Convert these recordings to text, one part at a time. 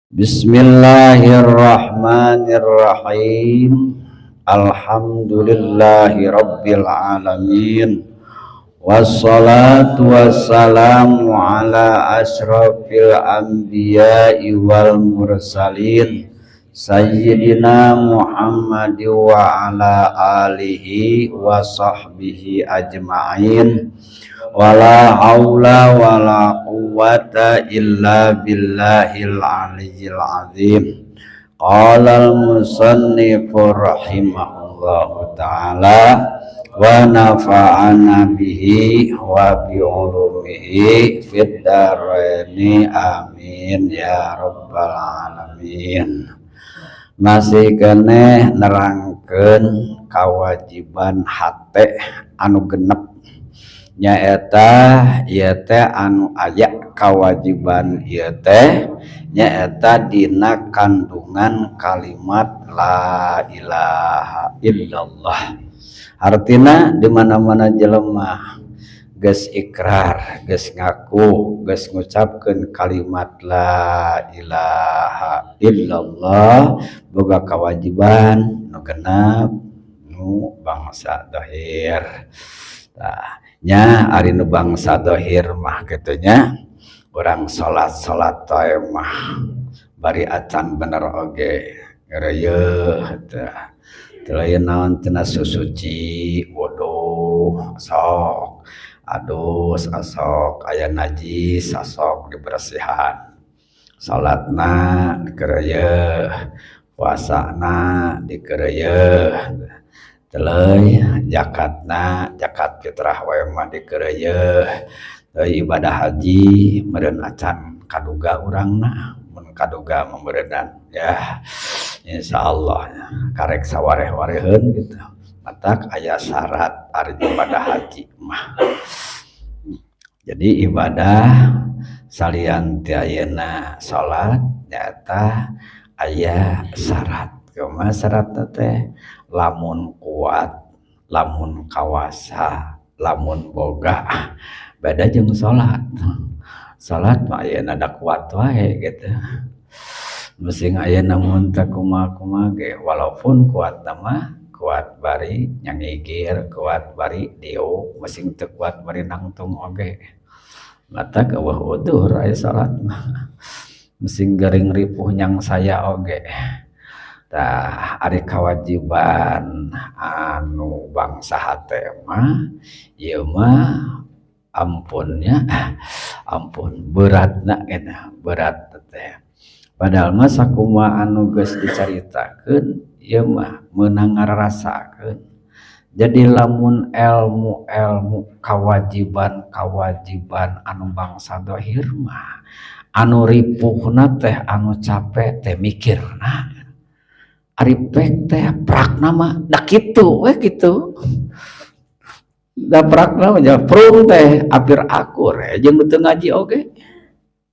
Bismillahirrahmanirrahim. Alhamdulillahi rabbil alamin. Wassalatu wassalamu ala ashrafil anbiya'i wal mursalin Sayyidina Muhammad wa ala alihi wa sahbihi ajma'in. Wala haula wala quwwata illa billahil aliyyil azim. Qala al-musannifu rahimahullahu ta'ala wa nafa'ana bihi wa bi ulumihi fid dharaini amin ya rabbal alamin. Masih keneh nerangkeun kawajiban hate anu genep nyaeta ieu teh anu aya kawajiban ieu teh nyaeta dina kandungan kalimat la ilaha illallah. Artina di mana-mana jelema geus ikrar, geus ngaku, geus ngucapkeun kalimat la ilaha illallah boga kawajiban nu genep nu bangsa dohir. Tah nya ari nu bangsa dohir mah kitu nya urang salat toe mah bari acan bener oge ngareueuh tah teu lain naon cenah susuci wudu sok adus asok aya najis asok dibersihan salatna dikeureueuh puasana dikeureueuh teleuy zakatna zakat fitrah wae mah dikeureueuh teuy ibadah haji meureun acan kaduga urangna mun kaduga memeureundan ya insyaallah karek sawareh-wareheun gitu matak aya syarat ari ibadah haji mah. Jadi ibadah salian ti ayeuna salat nyaeta aya syarat. Kumaha syaratna teh? Lamun kuat, lamun kawasa, lamun boga beda jeung salat. Salat mah ayeuna da kuat wae gitu. Meusing ayeuna mun teu kumaha-kumaha ge walaupun kuat mah kuat bari nyangigir, kuat bari diuk, meusing teu kuat bari nangtung oge. Mata eueuh udur aya salat mah. Meusing gering ripuh nyang saya oge. Tah ari kawajiban anu bangsa hate mah ieu mah ampunnya ampun beratna eta berat teh padahal mah sakumaha anu geus dicaritakeun ieu mah meunang ngarasakeun. Jadi lamun ilmu kawajiban anu bangsa dohir mah anu ripuhna teh anu capek teh mikirna ari pek teh prakna mah da kitu we kitu da prakna mah prung teh apir akur jeung teu ngaji oge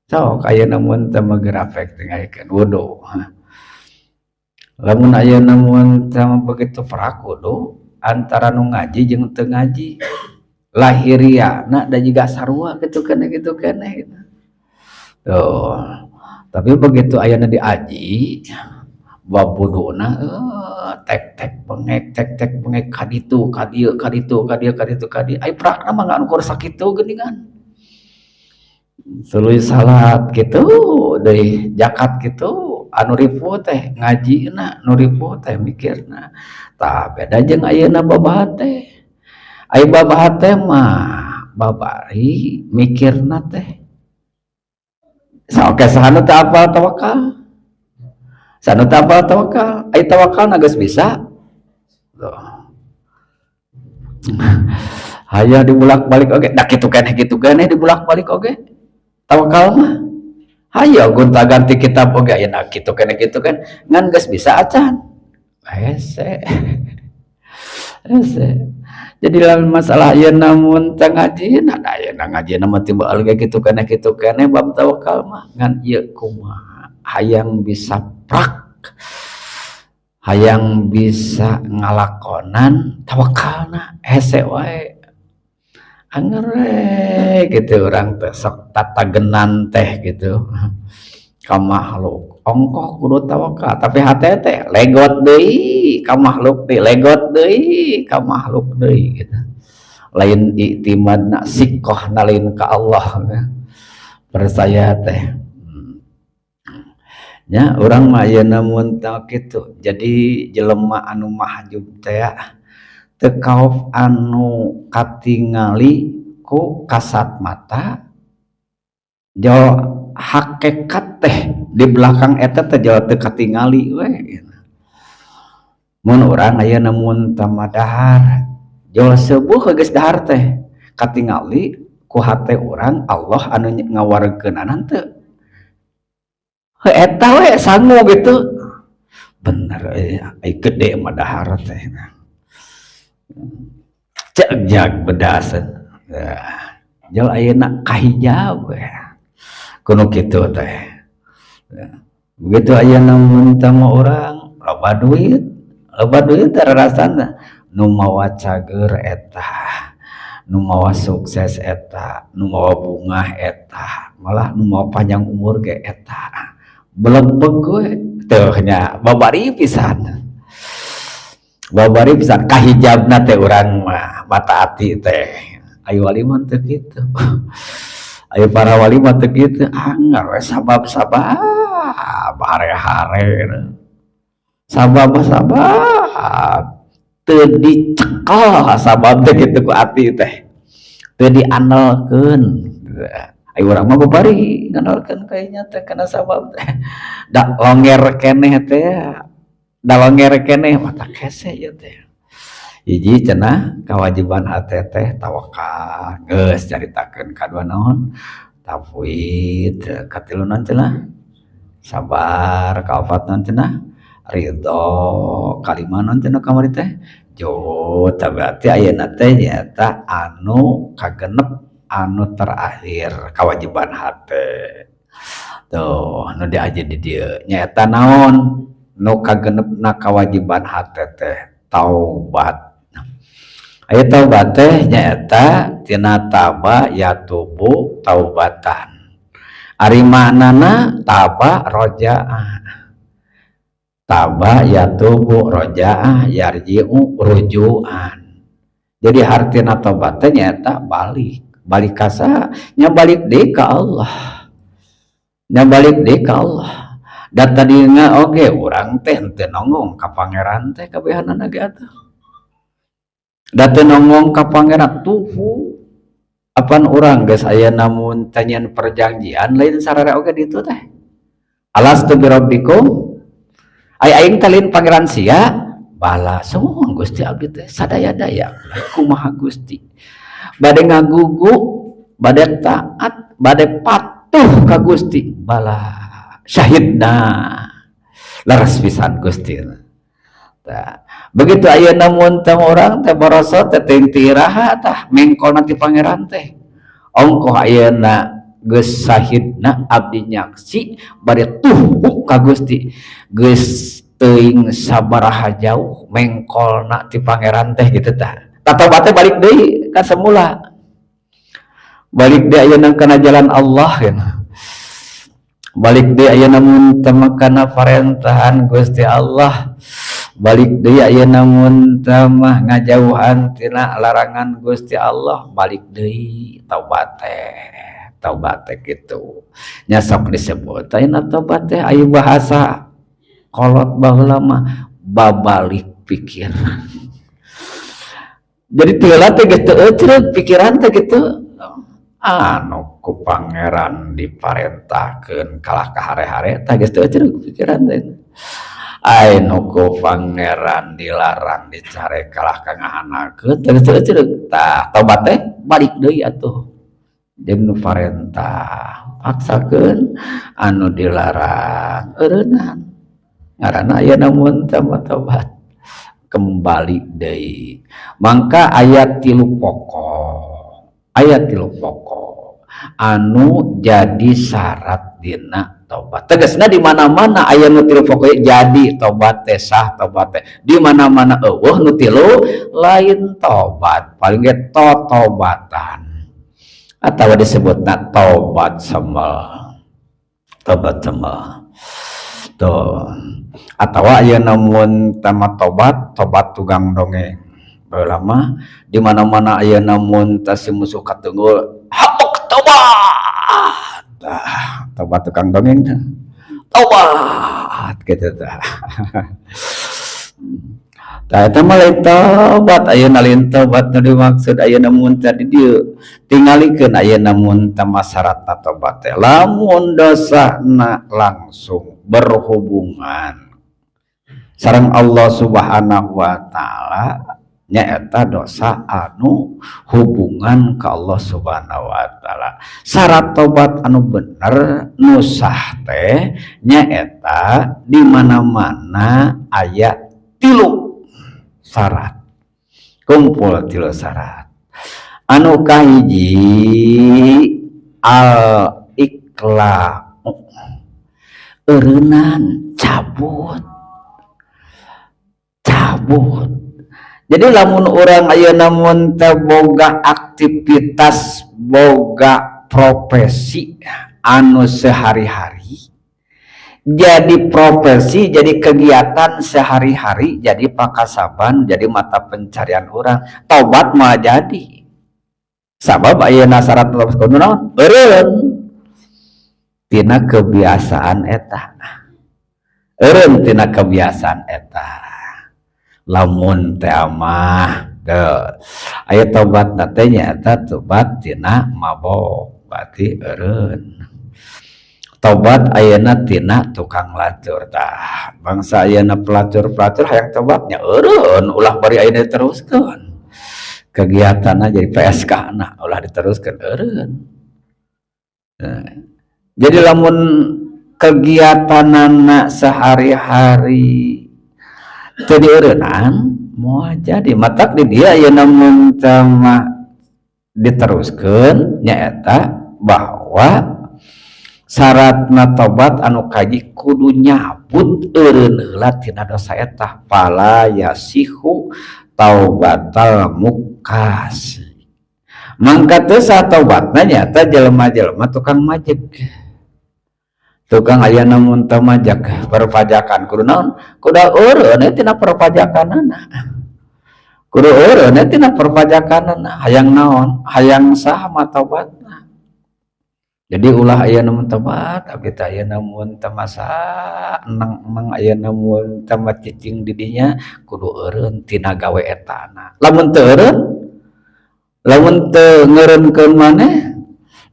sok ayeuna mun teu magerapek teh ngajeun wudu lamun ayeuna mun teu begitu prakudu antara nu ngaji jeung teu ngaji lahiriana da jiga sarua kitu keneh gitu. Tuh tapi begitu ayeuna diaji bab wuduna tek pengek kaditu kadieu ai prakna mah nganu kur sakitu geuningan tuluy salat kitu deui zakat kitu anu ripuh teh ngajina nu ripuh teh mikirna tah beda jeung ayeuna babaha teh ai babaha teh mah babari mikirna teh saoke sahana teh apal tawakal sanu tapal tawakal, ai tawakal na geus bisa. Tuh. Haya dibulak-balik oge, da kitu keneh dibulak-balik oge. Tawakal mah. Hayo gonta-ganti kitab oge ayeuna kitu keneh ngan geus bisa acan. Hese. Jadi lamun masalah ayeuna mun teu ngaji, nah ayeuna ngajina mah teu baal ge kitu keneh bab tawakal mah ngan ieu kumaha hayang bisa hayang bisa ngalakonan tawakalna hese wae angere gitu orang teh sok tatagenan teh gitu ka makhluk ongkoh kudu tawakal tapi hate teh legot deui ka makhluk deui legot deui ka makhluk deui gitu lain iktimadna sikohna lain ka Allah percaya teh nya urang mah ayeuna mun tah kitu jadi jelema anu mahjub teh teu kaof anu katingali ku kasat mata jo hakikat teh di belakang eta teh jo teu katingali we mun urang ayeuna mun tamadahar jo seubuh geus dahar teh katingali ku hate urang Allah anu ngawareukeun teu eta we sangu gitu bener ai gede mah dahar teh cek jag bedasan jal ayeuna kahijab we kuno kitu teh begitu ayeuna mun tama urang loba duit rasana nu mawa cager eta nu mawa sukses eta nu mawa bungah eta malah nu mawa panjang umur ge eta belebeg we teuh nya babari pisan kahijabna teh urang mah mata ati teh ayo wali mah teu kitu ayo para wali mah teu kitu anggar we sabab-sabab hare-hare sabab teu dicekel sabab teh kitu ku ati teh teu diandelkeun ayo urang mah babari nganalkeun kayaknya teh kana sabab teh da longer keneh teh mata kese ya teh hiji cenah kewajiban hate teh tawakal geus caritakeun kadua naon tafwid katilunan cenah sabar kaopat cenah ridho kalimanan cenah kamari teh jo berarti ayeuna teh nyata anu kagenep anu terakhir kewajiban hate tuh nu diaji di dieu nyaeta naon nu kagenepna kewajiban hate teh taubat aya taubat teh nyaeta tina taba yatubu taubatan ari maknana taba rojaah taba yatubu rojaah yarji'u rujuan jadi hartina taubat teh nyaeta balik kasa nya balik deui ka Allah dan tadinya oke urang teh teu nongong ka pangeran teh kabehanana ge atuh da teu nongong ka pangeran tuhu apan urang geus aya namun tanyaan perjanjian lain sararea oge ditu teh alastu bi rabbikum aing talin pangeran sia bala semua Gusti abdi teh sadaya-daya kumaha Gusti bade ngagugu bade taat bade patuh ka Gusti bala syahidna laras pisan Gusti tah begitu ayeuna mun teh urang teh boroso teh teu iraha tah mengkol nanti pangeran teh ongkoh ayeuna geus syahidna abdi nyaksi bade tuh ka Gusti geus teuing sabaraha jauh mengkolna ti pangeran teh gitu tah tatobat teh balik deui ka semula balik deui ayeuna kana jalan Allah ya balik deui ayeuna mun teu kana parentahan Gusti Allah balik deui ayeuna mun teu mah ngajauhan tina larangan Gusti Allah balik deui taubat teh kitu nya sok disebut ayeuna taubat teh aya bahasa kolot baheula mah babalik pikir jadi teula teh geus teu euceuk pikiran teh kitu anu ku pangeran diparentahkeun kalah ka hare-hare teh geus teu euceuk pikiran teh anu ku pangeran dilarang dicare kalah ka ngahanakeun teh geus teu euceuk tah tobat teh balik deui atuh jeung nu parentah paksakeun anu dilarang eureunnan ngaranna ayeuna mun tobat kembali deui mangka ayat 3 pokok anu jadi syarat dina tobat tegasna di mana-mana aya nu 3 pokok jadi tobat teh sah tobat teh di mana-mana eueuh nu 3 lain tobat paling ge totobatan atawa disebutna tobat semel tobat mah tuh atau aya namun tamat tobat tugang dongeng lama di mana-mana aya namun tasi musuh katunggul hapuk tobat tobat tukang dongeng tobat gitu tah tah eta mah lain tobat ayeuna lain tobat nu dimaksud ayeuna mun tadi dieu tingalikeun ayeuna mun tama syaratna tobat teh lamun dosana langsung berhubungan sareng Allah Subhanahu wa taala nyaeta dosa anu hubungan ka Allah Subhanahu wa taala. Syarat tobat anu bener nu sah teh nyaeta di mana-mana aya 3 syarat. Kumpul 3 syarat. Anu kahiji al iqla'u. Eureunnan cabut. Jadi lamun orang ayeuna mun teu boga aktivitas boga profesi anu sehari-hari jadi profesi jadi kegiatan sehari-hari jadi pakasaban jadi mata pencarian orang tobat mah jadi sabab ayeuna syarat tobat kudu naon eureun tina kebiasaan eta eureun tina kebiasaan eta lamun teh amah aya tobat teh nyaeta tobat tina mabok berarti eureun tobat ayeuna tina tukang lacur tah bangsa ayeuna pelacur hayang tobatnya eureun ulah bari ayeuna teruskeun kegiatanna jadi PSK na ulah diteruskeun eureun jadi lamun kegiatanana sehari-hari jadi eureunnan moal jadi matak di dia aya namun sama diteruskeun nyaeta bahwa syaratna tobat anu kaji kudu nyabut eureun heula tina dosa eta fala yasihu taubatal mukasi mangka teu satobatna nyaeta jelema-jelema tukang majeg tukang aya namun teu majak perpajakan kudu naon kudu eureun tina perpajakanana kudu eureun tina perpajakanana hayang naon hayang saha mah tobatna jadi ulah aya namun tobat abdi teh aya namun teu masa enang aya namun teu cicing di dinya kudu eureun tina gawe etana lamun teu eureun lamun teu ngeureunkeun maneh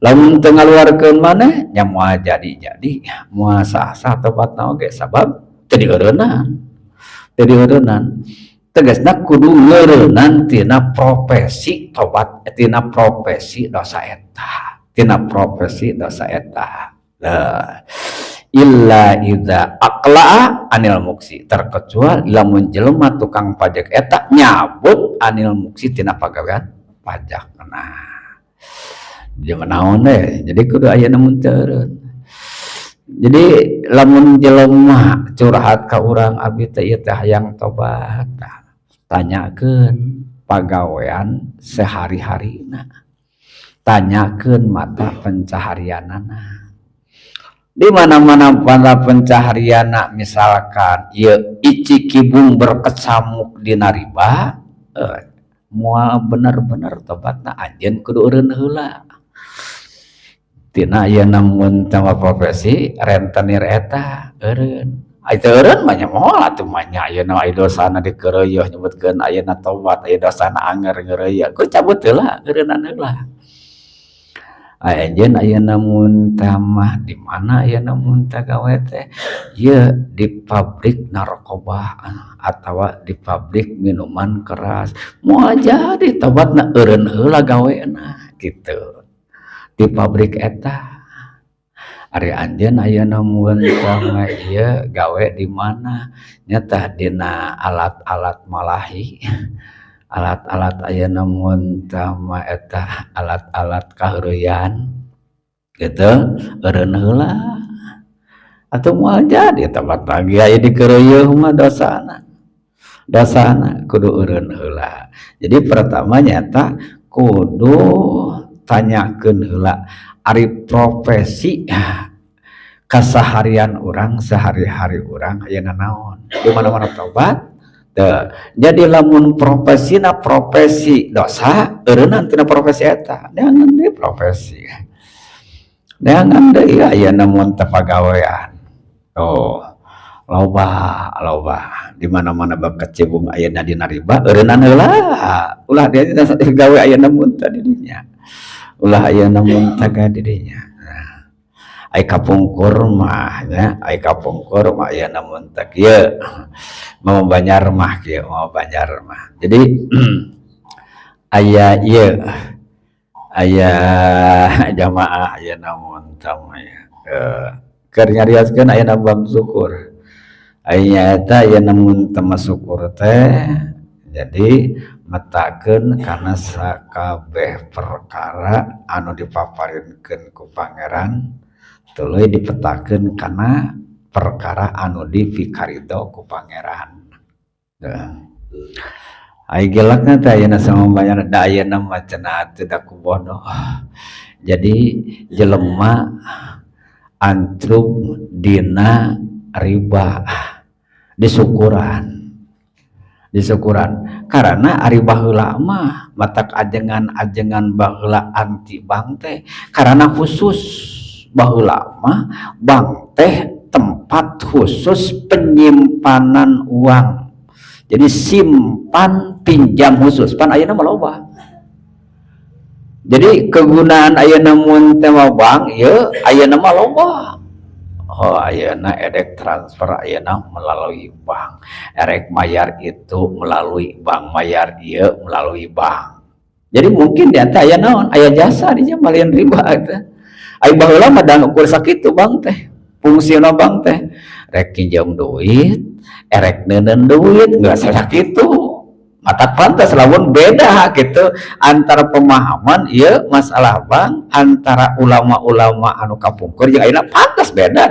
lamun teu ngaluarkeun maneh nya moal jadi moal sah-sah tobatna oge sabab teu dieureunnan tegasna kudu ngeureunnan tina profesi tobat tina profesi dosa eta illa idza aqla anil muksi terkecuali lamun jelema tukang pajak eta nyabut anil muksi tina pagawean pajak jadi naon deh jadi kudu aya namun teureun jadi lamun jelema curhat ka urang abdi teh ieu teh hayang tobat tanyakeun pagawean sehari-harina tanyakeun mata pencaharianana di mana-mana pada pencahariana misalkan ieu ici kibung berkecamuk dina riba moal bener-bener tobatna anjeun kudu eureun heula tina aya namun tama profesi rentenir eta eureun aya eureun mah nya moal atuh mah nya ayeuna aya dosana dikeureueuh nyebutkeun ayeuna tobat aya dosana anger ngeureuyeuh ku cabut heula eureunan heula anjeun aya namun tamah di mana aya namun gawe teh ieu di pabrik narkoba atawa di pabrik minuman keras moal jadi tobatna eureun heula gaweana kitu di pabrik eta ari anjeun aya namun tama ieu gawe di mana nyata dina alat-alat malahi alat-alat aya namun tama eta alat-alat kaheureyan gitu eureun heula atuh moal jadi tobat lagi aya dikeureueuh mah dosana kudu eureun heula jadi pertama nyata kudu tanyakeun heula ari profesi kasaharian orang sehari-hari orang ayeuna naon di mana-mana tobat. Jadi lamun profesina profesi dosa eureunna tina profesi eta jangan deui profesi jangan deui ayeuna mun teu pagawean loba di mana-mana bakat cebung ayeuna dina riba eureunna heula ulah dia gawe ayeuna mun teh didinya ulah ayeuna mun teh ka didinya ai kapungkur mah nya ai kapungkur mah ayeuna mun teh kieu mau Banjar mah kieu mau Banjar mah jadi aya ieu aya jamaah ayeuna mun teh keur nyarioskeun ayeuna bab syukur aya eta ayeuna mun teh syukur teh jadi metakeun kana sakabeh perkara anu dipaparinkeun ku Pangeran tuluy dipetakeun kana perkara anu dipikaridho ku Pangeran. Ai gelakna teh ayeuna samambayar da ayeuna mah cenah teu da kubodoh. Jadi jelema antrum dina riba disukuran karena ari baheula mah matak ajengan baheula anti bank teh karena khusus baheula mah bank teh tempat khusus penyimpanan uang. Jadi simpan pinjam khusus pan ayeuna mah loba. Jadi kegunaan ayeuna mun teh bank ieu ayeuna mah loba. Oh ayeuna erek transfer ayeuna melalui bank. Erek mayar itu melalui bank, mayar ieu melalui bank. Jadi mungkin dia teh aya naon? Aya jasa di malieun riba teh. Ai baheula mah dan ukur sakitu bank teh. Fungsina bank teh rek pinjam duit, erek neuneun duit, geus sakitu. Matak pantas lamun beda gitu antara pemahaman ieu masalah bank antara ulama-ulama anu kapungkur jeung ayeuna pantas beda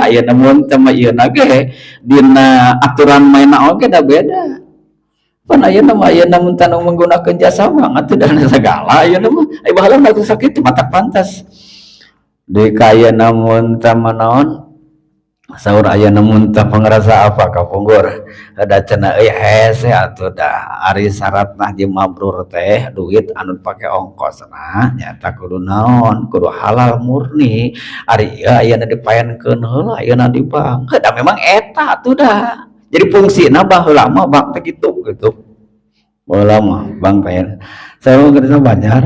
ayeuna mun teh ieu ge dina aturan mainna oge da beda. Pan ayeuna mah ayeuna mun tanu menggunakeun jasa bank atuh dan segala ayeuna mah ai baheula mah sakitu matak pantas. Di kayeuna mun teh naon saur ayeuna mun teh pangrasa apa kapungkur ada cenah euy hese atuh da ari syaratna jeung mabrur teh duit anu pake ongkosna nyata kudu naon kudu halal murni ari ieu ayeuna dipaenkeun heula ayeuna di bank da memang eta atuh da jadi fungsina baheula mah bank teh gitu baheula mah bank teh sareng kerja Banjar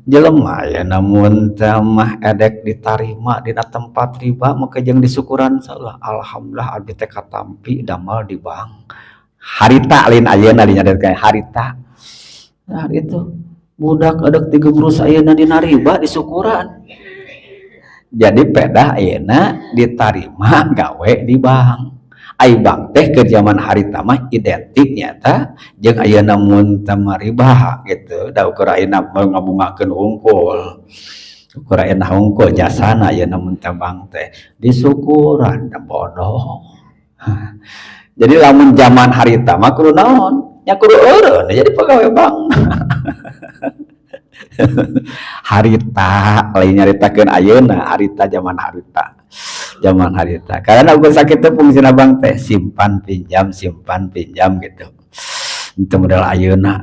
jelema ya namun mah edek ditarima dina tempat riba maka jeung disukuran salah alhamdulillah abdi teh katampi damel di bank harita lain ayeuna dinyadarkeun harita nah itu budak edek 30 ayeuna dina riba disukuran jadi pedah ayeuna ditarima gawe di bank ai bank teh ke zaman harita mah identik nyata jeung ayeuna mun teh riba gitu da ukur ayeuna ngabungakeun hungkul ukur ayeuna hungkul jasana ayeuna mun teh bank teh disukuran da bodoh. Jadi lamun zaman harita mah kudu naon nya kudu eureun jadi pegawai bank. Harita lain nyaritakeun ayeuna harita zaman harita karena ukur sakit itu fungsina bank teh simpan pinjam gitu itu modal ayeuna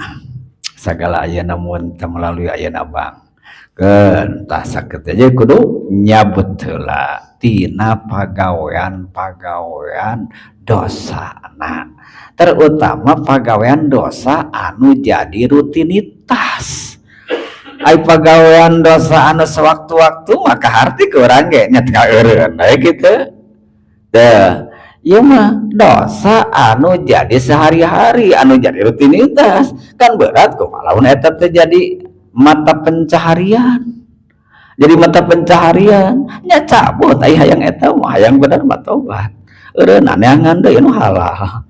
sagala ayeuna mun teh melalui ayeuna bank keun tah sakit aja kudu nyabut heula tina pagawean dosana terutama pagawean dosa anu jadi rutinitas. Ai pagawean dosa anu sewaktu-waktu maka harti ke urang ge nya teu eureun bae kitu. Teh, ieu mah dosa anu jadi sehari-hari, anu jadi rutinitas. Kan berat kumaha lamun eta teh jadi mata pencaharian. Jadi mata pencaharian nya cabut ai hayang eta mah hayang bener mah tobat. Eureun neangan deui anu halal.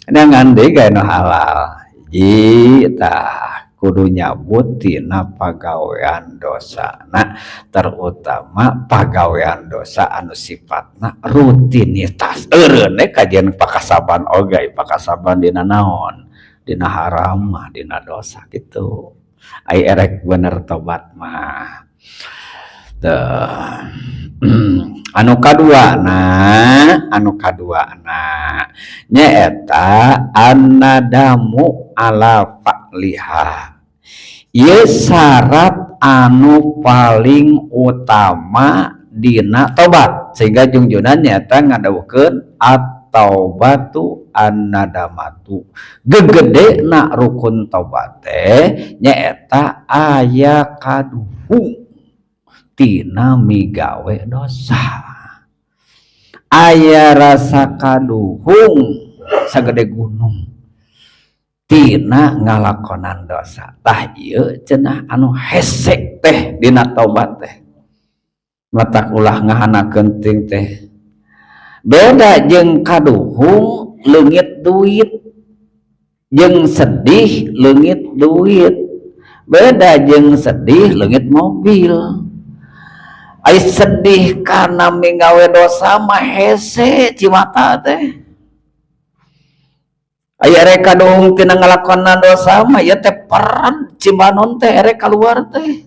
Neangan deui ga anu halal. Tah kudu nyabut tina pagawean dosa nah terutama pagawean dosa anu sifatna rutinitas eureun kajian pakasaban oge pakasaban dina naon dina haram mah dina dosa gitu ai erek bener tobat mah anu kadua nyaeta annadamu ala fa'liha ieu syarat anu paling utama dina tobat sehingga junjunan nyata ngadawukeun at-taubatu annadamatu gegede na rukun tobat teh nyaeta aya kaduhung tina migawe dosa aya rasa kaduhung sagede gunung tina ngalakonan dosa tah ieu cenah anu hesek teh dina tobat teh matak ulah ngahanakeun ting teh beda jeung kaduhung leungit duit jeung sedih leungit duit beda jeung sedih leungit mobil. Ai sedih karena minggawe dosa mah hese cimata teh. Aya rek kaduhung tina ngalakonan dosa mah ya teh peran cimanon teh rek keluar teh.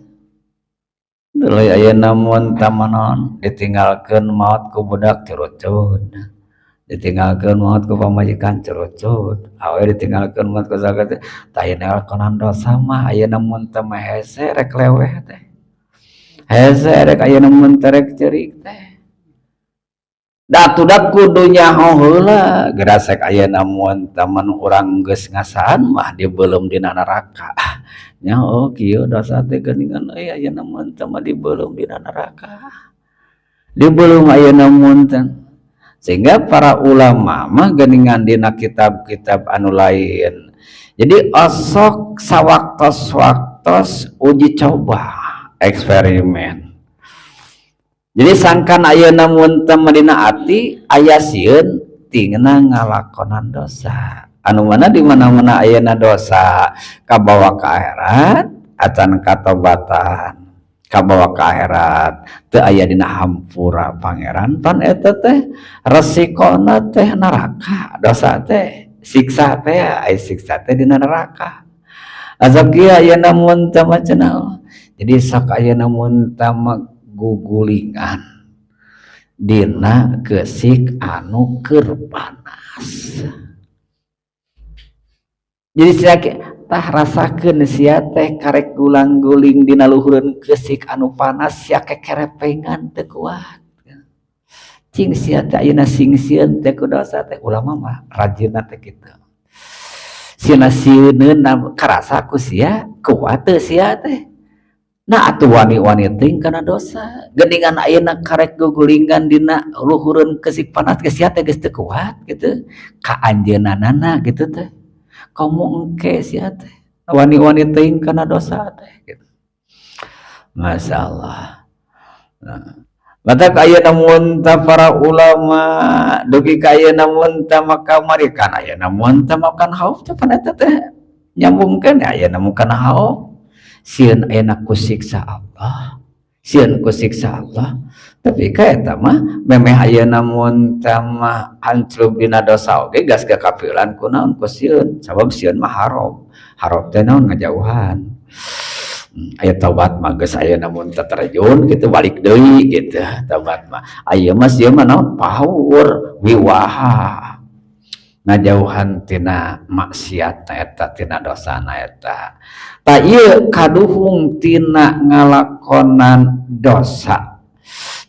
Deuleuy ayeuna mun tamanon ditinggalkeun maot ku budak curucut. Ditinggalkeun maot ku pamajikan curucut. Awe ditinggalkeun maot ku saha teh tah ngalakonan dosa mah ayeuna mun teu mah hese rek leweh teh. Hese rek ayeuna mun terek ceurik teh datudak kudu nyaho heula gerasek ayeuna mun taman urang geus ngasaan mah dibeulem dina neraka nyaho kieu dosa teh geuningan euy ayeuna mun teh mah dibeulem dina neraka dibeulem ayeuna mun teh sehingga para ulama mah geuningan dina kitab-kitab anu lain jadi osok sawaktos-waktos uji coba eksperimen jadi sangkan ayeuna mun teu medina ati aya sieun tingna ngalakonan dosa anu mana di mana-mana ayeuna dosa kabawa ka akhirat acan katobatan kabawa ka akhirat teu aya dina hampura pangeran pan eta teh resikona teh neraka dosa teh siksa teh aya siksa teh dina neraka azab kieu ayeuna mun teu cenah jadi sok ayeuna mun tama gugulingan dina geusik anu keur panas jadi sia tah rasakeun sia teh karek gulang-guling dina luhureun geusik anu panas sia kekerepengan teu kuat cing sia teh ayeuna singsieun teh ku dosa teh ulama mah rajinna teh kitu sieuna sieuneun karasa ku sia kuat teu sia teh nah atuh wani-wani teuing kana dosa geuningan ayeuna karek gugulingan dina luhureun keusik panas geus sia teh geus teu kuat kitu ka anjeunanana kitu teh komo engke sia teh wani-wani teuing kana dosa teh gitu. Masyaallah. Nah, matak ayeuna mun tah para ulama dugi ka ayeuna mun tah maka marikan ayeuna mun tah makan hauf teh pan eta teh nyambungkeun ayeuna mun kana hauf sieun ayeuna ku siksa Allah sieun ku siksa Allah tapi ka eta mah memeh ayeuna mun teh mah hanclub dina dosa oge gas kakapieulan ku naon ku sieun sabab sieun mah haram teh naon ngajauhan aya tobat mah geus ayeuna mun teh terjun kitu balik deui kitu tobat mah aya mah sieun mah naon paur wiwaha ngajauhan tina maksiat eta tina dosana eta ta ieu kaduhung tina ngalakonan dosa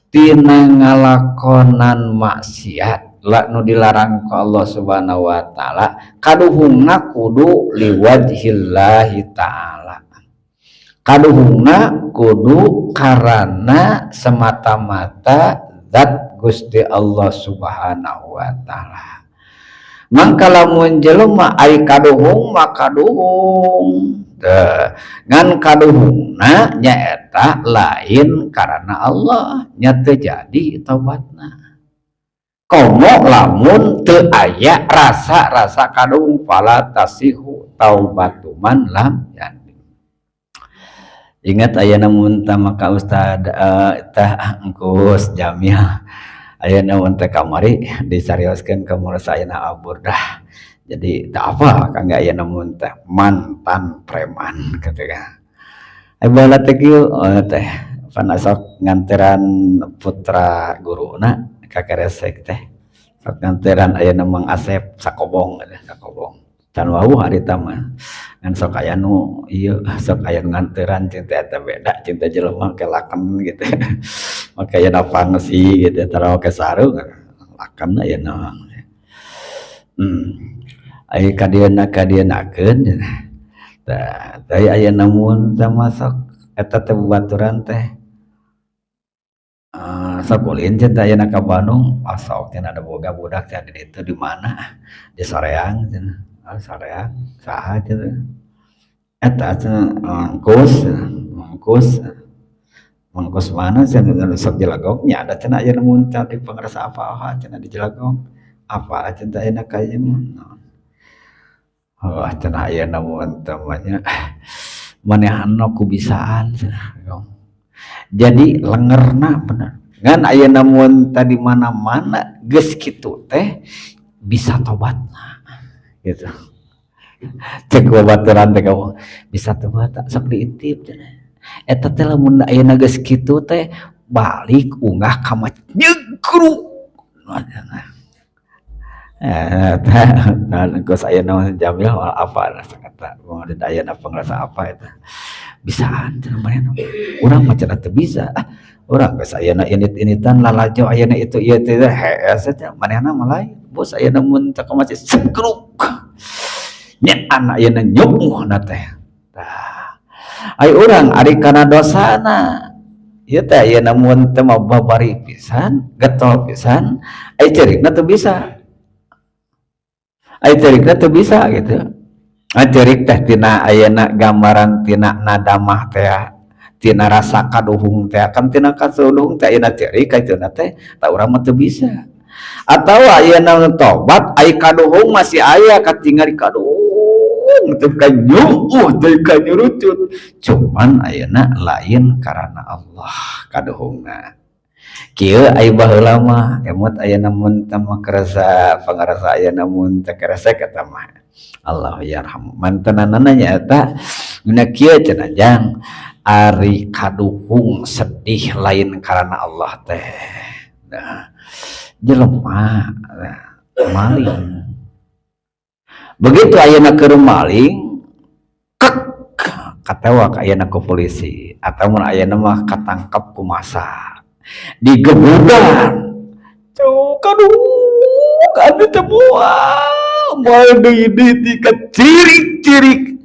tina ngalakonan maksiat la nu dilarang ku Allah Subhanahu wa taala kaduhungna kudu liwajhillahi taala kaduhungna kudu karana semata-mata zat Gusti Allah Subhanahu wa taala mangka lamun jelema ai kaduhung maka kaduhung ngan kaduhungna nyaeta lain karena Allah nya teu jadi tobatna komo lamun teu aya rasa kaduhung fala tasihu taubatu man lam jadi ingat ayeuna mun tah maka ustad tah engkus Jamil ayeuna mun teh kamari disarioskeun ka mursa ayeuna aburdah jadi tak apa kang ayeuna mun teh mantan preman kitu kan ai bala teh kieu teh pan sok nganteran putra guruna ka Keresek teh sok nganteran ayeuna Mang Asep sakobong can wau harita mah ngan sok aya nu ieu sok aya nganteran cinta eta beda cinta jelema kelaken gitu make aya pangsi gitu tara ke sarung lakan ayeuna ai kadienakeun tah aya namun termasuk eta teh babaturan teh sok ulin cenah ayeuna ka Bandung pasok cenah ada boga budak teh di ditu di mana di Soreang cenah Soreang saha cenah eta cenah mangkus mana cenah sok Jelagong nya ada cenah aya namun di pangrasa apa cenah di Jelagong apa cenah ayeuna ka ieu mah oh cenah aya namun tamanya manehanna kubisaan cenah jadi lengerna bener ngan aya namun tadi mana-mana geus kitu teh bisa tobatna gitu cek babaturan teh kamu bisa tobat sok diintip cenah eta teh lamun ayeuna geus kitu teh balik unggah ka nyegruk geus ayeuna Jamil apa kata mau ayeuna pangrasa apa eta bisaan cenah manehna urang mah cenah teu bisa urang geus ayeuna init-initan lalajo ayeuna itu ieu teh hees teh manehna mah lain bos ayeuna mun teu masih segruk nya anak ayeuna nyuuhna teh tah ai urang ari kana dosana ieu teh ayeuna mun teu mah babari pisan getol pisan ai cerikna teu bisa gitu cerik teh tina ayeuna gambaran tina nadamah teh tina rasa kaduhung teh kan tina kaduhung teh ayeuna cerik kaituna teh ta urang mah teu bisa atau ayeuna tobat ai kaduhung masih aya katingali kaduhung teu ka nyuuh teu ka nyurucut cuman ayeuna lain karana Allah kaduhungna kieu ai baheula mah emut ayeuna mun teu kerasa pangarasa ayeuna mun teu kerasa eta mah Allah yarham mantenanana nyaeta dina kieu cenah jang ari kaduhung sedih lain karena Allah teh nah jelema maling begitu ayeuna keur maling kek katewa ka ayeuna ku polisi ataupun ayeuna mah katangkep ku massa digebugan tuh kaduh ada temuan mau ditika cirik-cirik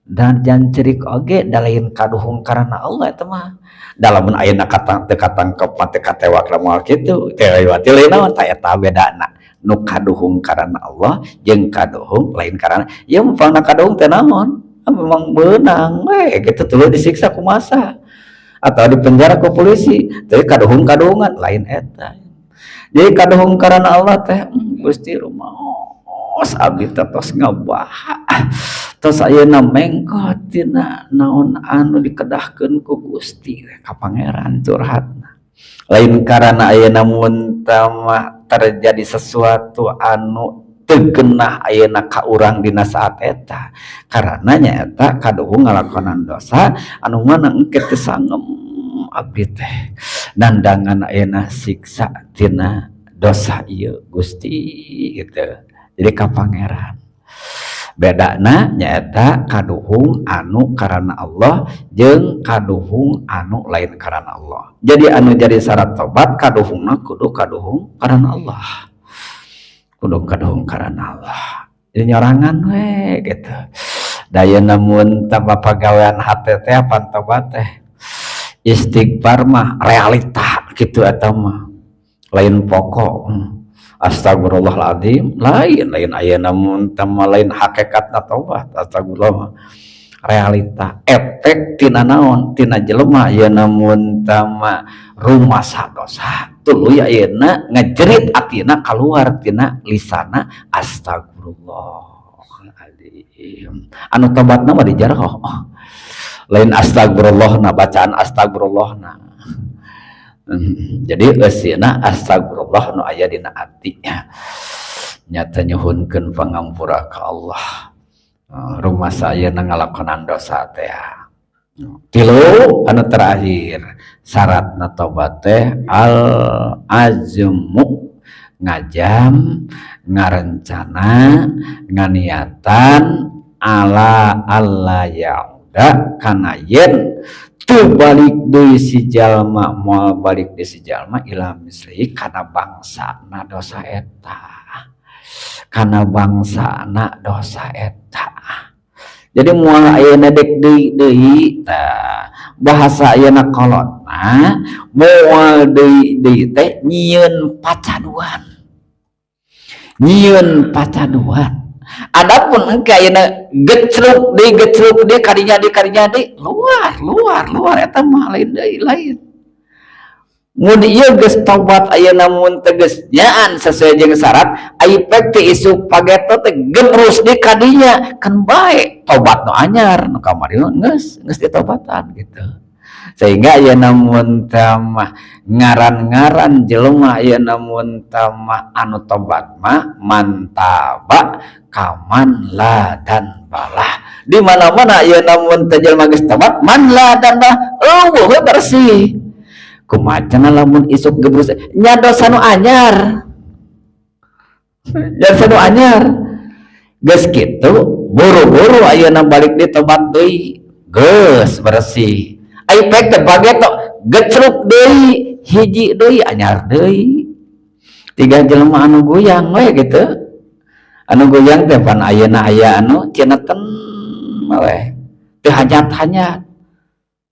dan jangan cirik oge dalain kaduhung karena Allah itu mah dalam ayeuna katangkep mate katewa lamun kitu teh liwat lain ta eta bedana nu kaduhung karena Allah jeung kaduhung lain karena ya mumpangna kaduhung teh naon memang beunang we kitu tuluy disiksa ku massa atau di penjara ke polisi tapi kaduhungan lain eta jadi kaduhung karena Allah teh Gusti rumaos abdi tos ngabah tos ayeuna mengkot tina naon anu dikedahkeun ku Gusti ka pangeran curhatna lain karena ayeuna mun tamah terjadi sesuatu anu teu geunah ayeuna ka urang dina saat eta karana nya eta kaduhung ngalakonan dosa anu mana engke teu sangem abdi teh nandangan ayeuna siksa tina dosa ieu Gusti gitu jadi ka pangeran bedana nyaeta kaduhung anu karana Allah jeung kaduhung anu lain karana Allah jadi anu jadi syarat tobat kaduhungna kudu kaduhung karana Allah kudu kaduhung karana Allah jadi nyorangan we gitu daya namun tambah pagawean hate teh apa tobat teh istighfar mah realita gitu atau mah lain pokok astagfirullahaladzim lain ayeuna mun tama lain hakikatna tobat astagfirullah realita efek tina naon tina jelema ayeuna mun tama rumasa dosa tuluy ayeuna ngajerit atina kaluar tina lisana astagfirullahaladzim anu tobatna mah dijarah lain astagfirullahna bacaan astagfirullahna jadi eusina astagfirullah nu aya dina ati nyata nyuhunkeun pangampura ka Allah rumah saya ngalakonan dosa teh tilu anu terakhir syaratna tobat teh al azmu ngajam ngarencana nganiatan ala Allah yauda kana yen tu balik deui si jalma moal balik deui si jalma ila misli kana bangsana dosa eta kana bangsana dosa eta. Jadi moal ayeuna dek deui tah bahasa ayeuna kolotna moal deui teh nyieun pacaduan. Nyieun pacaduan. Adapun engke ayeuna gecruk deui kadinya deui luar eta mah lain deui lain. Mun ieu geus tobat ayeuna mun teu geus nyaan sesuai jeung syarat ai pek teh isuk pageto teh gebrus di kadinya kan bae tobat nu anyar nu kamari geus ditobatan gitu. Sehingga ayeuna mun teh mah ngaran-ngaran jelema ayeuna mun teh mah anu tobat mah mantaba kaman la dan balah. Di mana-mana ayeuna mun teh jelema geus tobat man la dan balah eueuh bersih. Kumacana lamun isuk gebrus nya dosa nu anyar. Dosa nu anyar. Geus kitu buru-buru ayeuna balik ditobat deui geus bersih. Ai pek teh bageto gecruk deui hiji deui anyar deui. Tiga jelema anu goyang we gitu. Anu goyang teh pan ayeuna aya anu ceneten we. Teu hajat-hajat.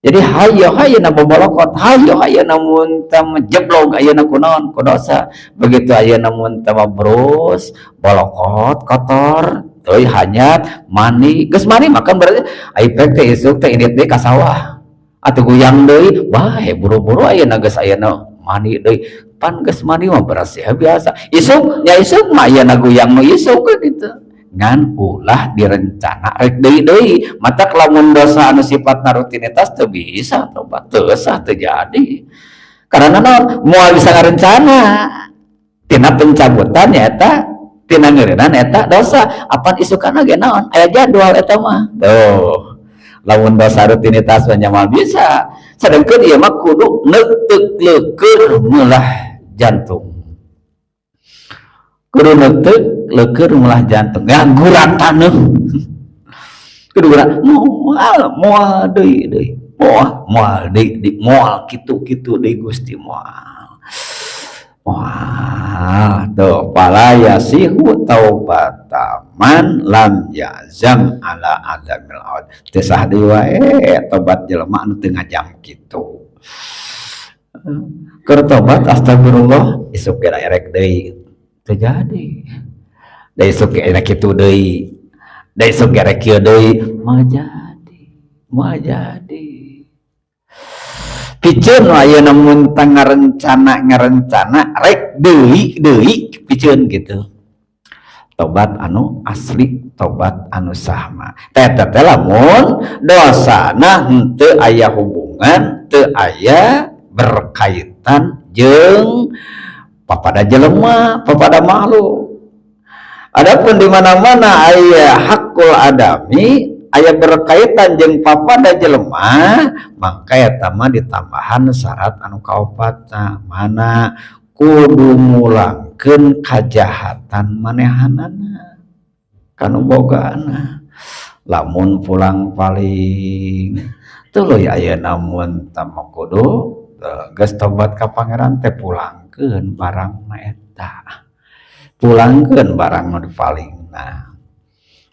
Jadi hayo na bobolokot, hayo na mun teh jeblog ayeuna kunaon ku dosa. Begitu ayeuna mun teh brus, bolokot, kotor, teuy hanyat, mani, geus mani makan berarti ai pek teh isuk teh indit deui ka sawah. Atuh goyang deui, bae buru-buru ayeuna geus ayeuna mani deui. Pan geus mani mah bersih biasa. Isuk mah ayeuna goyang mah isuk gitu. Ngan ulah direncana rek deui mata lamun dosa anu sifatna rutinitas teu bisa tobat teu sah teu jadi karena naon moal bisa ngarencana tina pencabutan eta tina ngeureunana eta dosa apan isukana ge naon aya jadwal eta mah tuh lamun dosa rutinitas mah bisa sedengkeun ieu mah kudu neuteuk meulah jantung kudu neuteuk leukeur mulah jantung gurat taneuh kudu gurat moal deui moal kitu deui Gusti moal tuh pala yasihu taubataman lam yazam ala adamil aud teu sah deui wae tobat jelema anu teu ngajam kitu keur tobat astagfirullah isuk ge erek deui teu jadi da isuk enak kitu deui da isuk erek kieu deui moal jadi piceun ayeuna mun tang ngarencana rek deui piceun gitu tobat anu asli tobat anu sahma eta teh lamun dosana henteu aya hubungan teu aya berkaitan jeung papada jelema papada makhluk. Adapun di mana-mana aya hakul adami aya berkaitan jeung papada jelema mangka eta mah ditambahan syarat anu kaopatna mana kudu mulangkeun kajahatan manehanana kanu bogaana lamun pulang paling tuluy ayeuna mun tama kudu geus tobat ka pangeran teh pulangkeun barangna eta pulangkeun barang nu dipalingna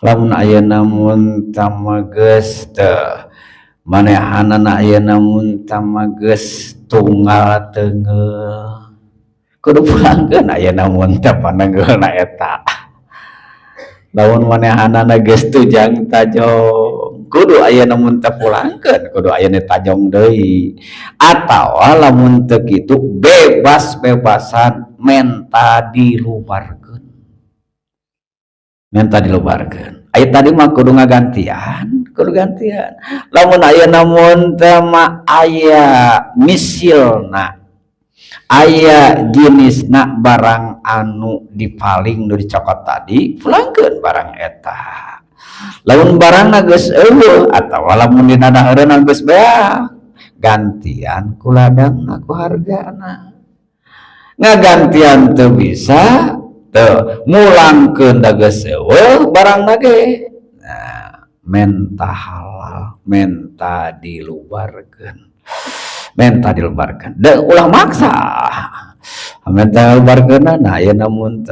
lamun ayeuna mun tama geus teu manehanana ayeuna mun tama geus tunggal teungeul kudu pulangkeun ayeuna mun teh pananggeulna eta lamun manehanana geus tujang tajong kudu ayeuna mun teh pulangkeun kudu ayeuna tajong deui atawa lamun teu kitu bebas-bebasan menta dilubarkeun aya tadi mah kudu ngagantian lamun ayeuna mun teh mah aya misilna aya jenisna barang anu dipaling nu dicokot tadi pulangkeun barang eta lamun barangna geus eueuh atawa lamun dina dahareuna geus beak gantian kuladang aku hargana ngagantian teu bisa teu mulangkeun da geus eueuh barang nage nah menta halal menta dilubarkeun da ulah maksa menta dilubarkeun nah aya namun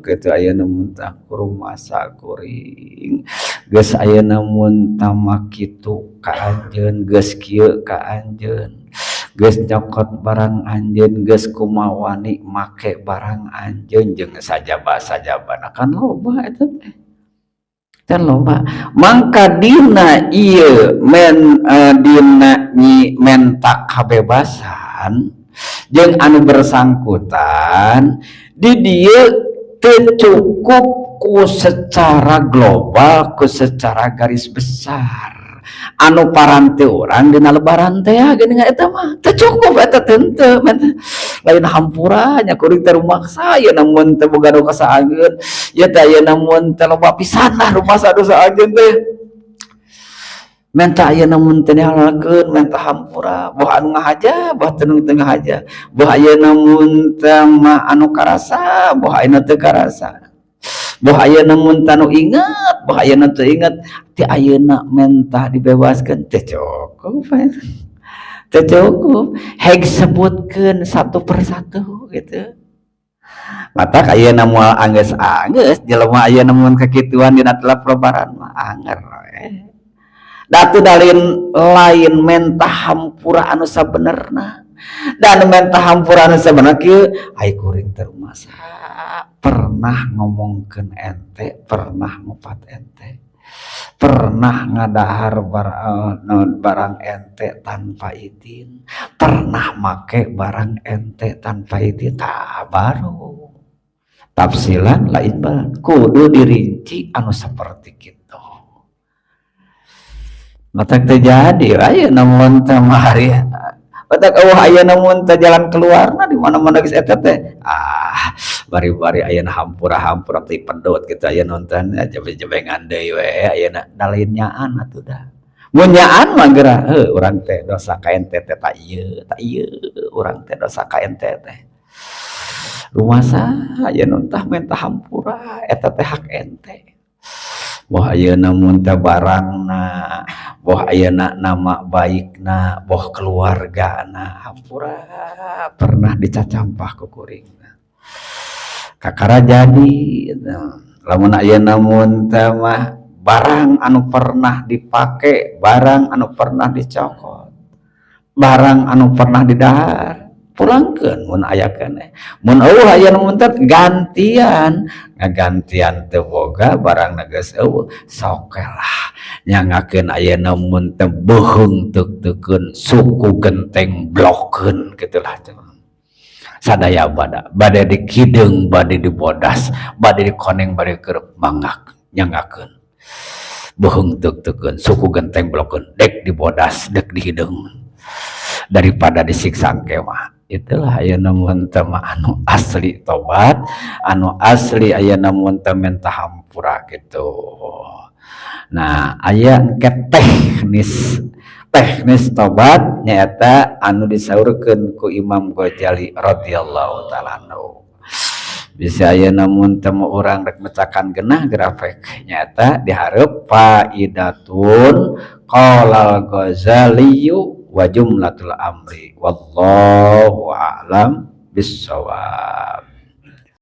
kitu aya namun tah kurumasa kuring geus aya namun tamak kitu ka anjeun geus kieu ka anjeun geus nyokot barang anjeun geus kumawani make barang anjeun jeung sajaba-sajabana kan loba eta teh kan loba mangka dina ieu dina nyi menta kabebasan jeung anu bersangkutan di dieu teu cukup ku secara global ku secara garis besar anu parante urang dina lebaran teh geuning eta mah teu cukup eta teu lain hampura nya kuring teh rumaksa ieu namun teu boga nu kasaangeun ieu teh aya namun teh loba pisan lah rumasa dosa anjeun teh menta aya namun teu dihalalkeun menta hampura boh anu ngahaja boh teu ngahaja boh aya namun teh mah anu karasa boh aya teu karasa boh aya namun tanu inget boh aya teu inget ti ayeuna mentah dibebaskeun teu cukup teu cukup heg sebutkeun satu persatu gitu matak ayeuna moal anggeus jelema ayeuna mun kakituan dina telap lebaran mah anger datu dalin lain mentah hampura anu sabenerna dan mentah hampura anu sabenerna kieu ai kuring teh rumasa pernah ngomongkeun ente pernah ngupat ente pernah ngadahar barang ente tanpa izin pernah make barang ente tanpa izin tah baru tafsilan lain balan kudu dirinci anu saperti kitu matak terjadi aya namun teh mari matak aya namun teh jalan keluarna di mana-mana geus eta teh bari-bari ayeuna hampura-hampura teh pedot kitu aya nonton jebe-jebengan deui we ayeuna dalain nyaan atuh dah mun nyaan mah geura urang teh dosa ka ente teh tak ieu urang teh dosa ka ente teh rumasa aya tah mentah hampura eta teh hak ente boh ayeuna mun teh barangna boh ayeuna nama baikna boh keluargana hampura pernah dicacampah ku kuring kakara jadi lamun ayeuna mun teh mah barang anu pernah dipake barang anu pernah dicokot barang anu pernah didahar pulangkeun mun aya keneh mun eueuh aya nu teh gantian ngagantian teu boga barang geus eueuh sok lah nyangakeun ayeuna mun teh beuheung teuk-teukeun suku genteng blokkeun kitu lah sadaya bade dikideung bade dibodas bade dikoneng bade kerep mangak nyangakeun beuheung teuk-teukeun suku genteng blokkeun dek dibodas dek dihideung daripada disiksa kemah itulah ayeuna mun teh anu asli tobat anu asli ayeuna mun teh mentah hampura gitu nah aya engke teknis tobat nyaeta anu disaurkeun ku Imam Ghazali radhiyallahu taala anhu bisa ayeuna mun teu urang rek mecakan genah grafik nyaeta dihareup faidatun qalal Ghazali wa jumlatul amri wallahu a'lam bissawab.